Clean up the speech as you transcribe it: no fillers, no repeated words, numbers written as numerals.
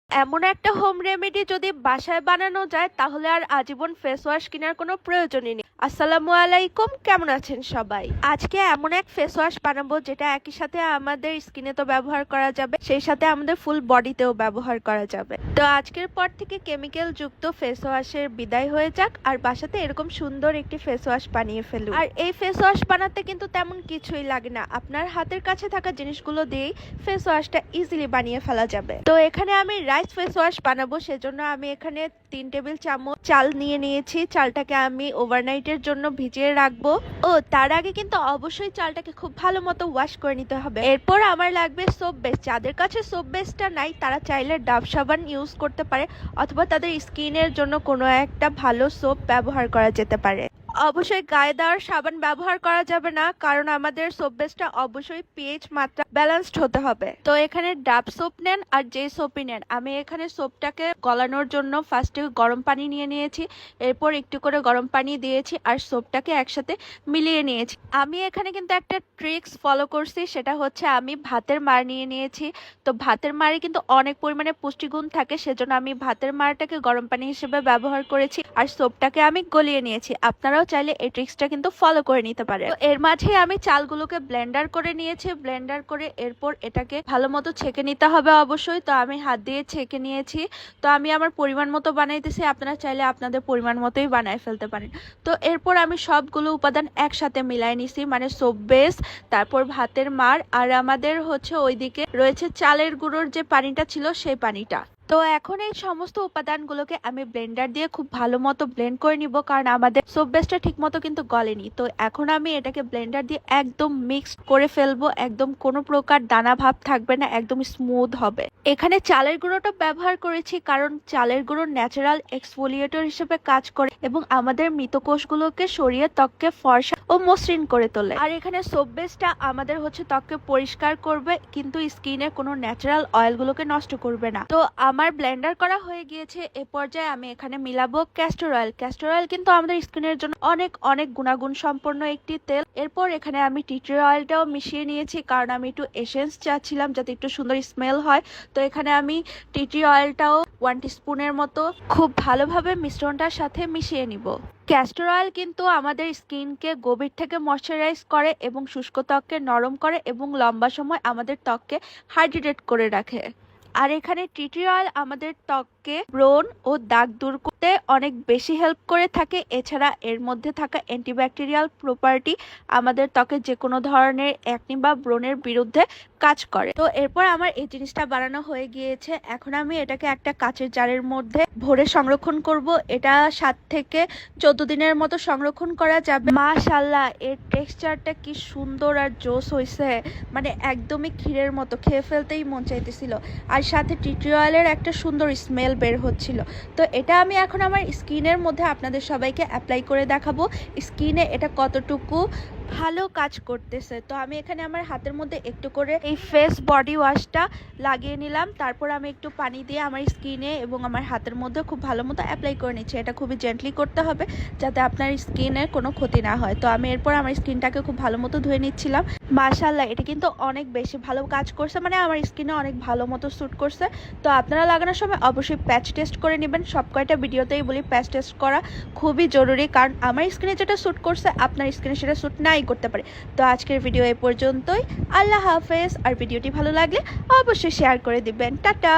এমন একটা home remedy যদি বাসায় বানানো যায় তাহলে আর আজীবন ফেস ওয়াশ কেনার কোনো প্রয়োজনই নেই। আসসালামু আলাইকুম, কেমন আছেন সবাই? আজকে এমন এক ফেস ওয়াশ বানাবো যেটা একই সাথে আমাদের স্কিনে তো ব্যবহার করা যাবে, সেই সাথে আমাদের ফুল বডিতেও ব্যবহার করা যাবে। তো আজকের পর থেকে কেমিক্যাল যুক্ত ফেস ওয়াশের বিদায় হয়ে যাক, আর বাসাতে এরকম সুন্দর একটি ফেস ওয়াশ বানিয়ে ফেলুন। আর এই ফেস ওয়াশ বানাতে কিন্তু তেমন কিছুই লাগে না, আপনার হাতের কাছে থাকা জিনিসগুলো দিয়েই ফেস ওয়াশটা ইজিলি বানিয়ে ফেলা যাবে। তো এখানে আমি রাইস ফেস ওয়াশ বানাবো, সেজন্য আমি এখানে 3 টেবিল চামচ চাল নিয়ে নিয়েছি। চালটাকে আমি ওভারনাইটের জন্য ভিজিয়ে রাখবো। ও তার আগে কিন্তু অবশ্যই চালটাকে খুব ভালো মতো ওয়াশ করে নিতে হবে। এরপর আমার লাগবে সোপ বেস। যাদের কাছে সোপ বেসটা নাই তারা চাইলে ডাব সাবান ইউজ করতে পারে, অথবা তাদের স্কিনের জন্য কোনো একটা ভালো সোপ ব্যবহার করা যেতে পারে। অবশ্যই গায়ে দেওয়ার সাবান ব্যবহার করা যাবে না, কারণ আমাদের সোপ বেসটা অবশ্যই পিএইচ মাত্রা ব্যালেন্সড হতে হবে। তো এখানে ডাব সোপ নেন আর যে সোপই নেন, আমি এখানে সোপটাকে গলানোর জন্য ফার্স্টে গরম পানি নিয়ে নিয়েছি, এরপর একটু করে গরম পানি দিয়েছি আর সোপটাকে একসাথে মিলিয়ে নিয়েছি। আমি এখানে কিন্তু একটা ট্রিক্স ফলো করছি, সেটা হচ্ছে আমি ভাতের মাড় নিয়ে নিয়েছি। তো ভাতের মাড়ে কিন্তু অনেক পরিমাণে পুষ্টিগুণ থাকে, সেজন্য আমি ভাতের মাড়টাকে গরম পানি হিসেবে ব্যবহার করেছি আর সোপটাকে আমি গলিয়ে নিয়েছি। আপনারাও চাইলে এই ট্রিক্সটা কিন্তু ফলো করে নিতে পারে। তো এর মাঝে আমি চালগুলোকে ব্লেন্ডার করে নিয়েছি, ব্লেন্ডার করে এরপর এটাকে ভালো মতো ছেঁকে নিতে হবে অবশ্যই। তো আমি হাত দিয়ে ছেঁকে নিয়েছি। তো আমি আমার পরিমাণ মতো বানাইতেছি, আপনারা চাইলে আপনাদের পরিমাণ মতোই বানায় ফেলতে পারেন। তো এরপর আমি সবগুলো উপাদান একসাথে মিলাই নিছি, মানে সোপ বেস, তারপর ভাতের মাড়, আর আমাদের হচ্ছে ওইদিকে রয়েছে চালের গুঁড়োর যে পানিটা ছিল সেই পানিটা। তো এখন এই সমস্ত উপাদানগুলোকে আমি ব্লেন্ডার দিয়ে খুব ভালো মতো ব্লেন্ড করে নিব, কারণ আমাদের সোপ বেসটা ঠিক মতো কিন্তু গলেনি। তো এখন আমি এটাকে ব্লেন্ডার দিয়ে একদম মিক্সড করে ফেলবো, একদম কোনো প্রকার দানা ভাব থাকবে না, একদম স্মুথ হবে। এখানে চালের গুঁড়োটা ব্যবহার করেছি কারণ চালের গুঁড়ো ন্যাচারাল এক্সফোলিয়েটর হিসেবে কাজ করে এবং আমাদের মৃত কোষগুলোকে সরিয়ে ত্বককে ফর্সা ও মসৃণ করে তোলে। আর এখানে সোপ বেসটা আমাদের হচ্ছে ত্বককে পরিষ্কার করবে, কিন্তু স্কিনের কোনো ন্যাচারাল অয়েলগুলোকে নষ্ট করবে না। তো আমার ব্লেন্ডার করা হয়ে গিয়েছে। এ পর্যায়ে আমি এখানে মিলাবো ক্যাস্টর অয়েল। ক্যাস্টর অয়েল কিন্তু আমাদের স্কিনের জন্য অনেক অনেক গুণাগুণ সম্পন্ন একটি তেল। এরপর এখানে আমি টি ট্রি অয়েলটাও মিশিয়ে নিয়েছি, কারণ আমি একটু এসেন্স চাচ্ছিলাম যাতে একটু সুন্দর স্মেল হয়। তো এখানে আমি টি ট্রি অয়েলটাও 1 টিস্পুনের মতো খুব ভালোভাবে মিশ্রণটার সাথে মিশিয়ে নিব। ক্যাস্টর অয়েল কিন্তু আমাদের স্কিনকে গভীর থেকে ময়শ্চারাইজ করে এবং শুষ্ক ত্বককে নরম করে এবং লম্বা সময় আমাদের ত্বককে হাইড্রেটেড করে রাখে। আর এখানে টি ট্রি অয়েল আমাদের ত্বককে ব্রণ ও দাগ দূর করতে অনেক বেশি হেল্প করে থাকে। এছাড়া এর মধ্যে থাকা অ্যান্টিব্যাকটেরিয়াল প্রপার্টি আমাদের ত্বকের যে কোনো ধরনের একনি বা ব্রণের বিরুদ্ধে কাজ করে। তো এরপর আমার এই জিনিসটা বানানো হয়ে গিয়েছে। এখন আমি এটাকে একটা কাচের জারের মধ্যে ভরে সংরক্ষণ করব। এটা 7 থেকে 14 দিনের মতো সংরক্ষণ করা যাবে। মাশাআল্লাহ, এর টেক্সচারটা কি সুন্দর আর জোস হয়েছে, মানে একদমই ক্ষীরের মতো, খেয়ে ফেলতেই মন চাইতেছিল। আর সাথে টি ট্রি অয়েলের একটা সুন্দর স্মেল বের হচ্ছিল। তো এটা আমি এখন আমার স্কিনের মধ্যে আপনাদের সবাইকে অ্যাপ্লাই করে দেখাবো স্কিনে এটা কতটুকু ভালো কাজ করতেছে। তো আমি এখানে আমার হাতের মধ্যে একটু করে এই ফেস বডি ওয়াশটা লাগিয়ে নিলাম, তারপর আমি একটু পানি দিয়ে আমার স্কিনে এবং আমার হাতের মধ্যে খুব ভালো মতো অ্যাপ্লাই করে নিচ্ছি। এটা খুবই জেন্টলি করতে হবে যাতে আপনার স্কিনের কোনো ক্ষতি না হয়। তো আমি এরপর আমার স্কিনটাকে খুব ভালো মতো ধুয়ে নিচ্ছিলাম। মাশাআল্লাহ, এটা কিন্তু অনেক বেশি ভালো কাজ করছে, মানে আমার স্কিনে অনেক ভালো মতো স্যুট করছে। তো আপনারা লাগানোর সময় অবশ্যই প্যাচ টেস্ট করে নেবেন। সব কয়টা ভিডিওতেই বলি প্যাচ টেস্ট করা খুবই জরুরি, কারণ আমার স্কিনে যেটা স্যুট করছে আপনার স্কিনে সেটা স্যুট নাই করতে পারে। তো আজকের ভিডিও এই পর্যন্তই। আল্লাহ হাফেজ। আর ভিডিওটি ভালো লাগলে অবশ্যই শেয়ার করে দিবেন। টাটা।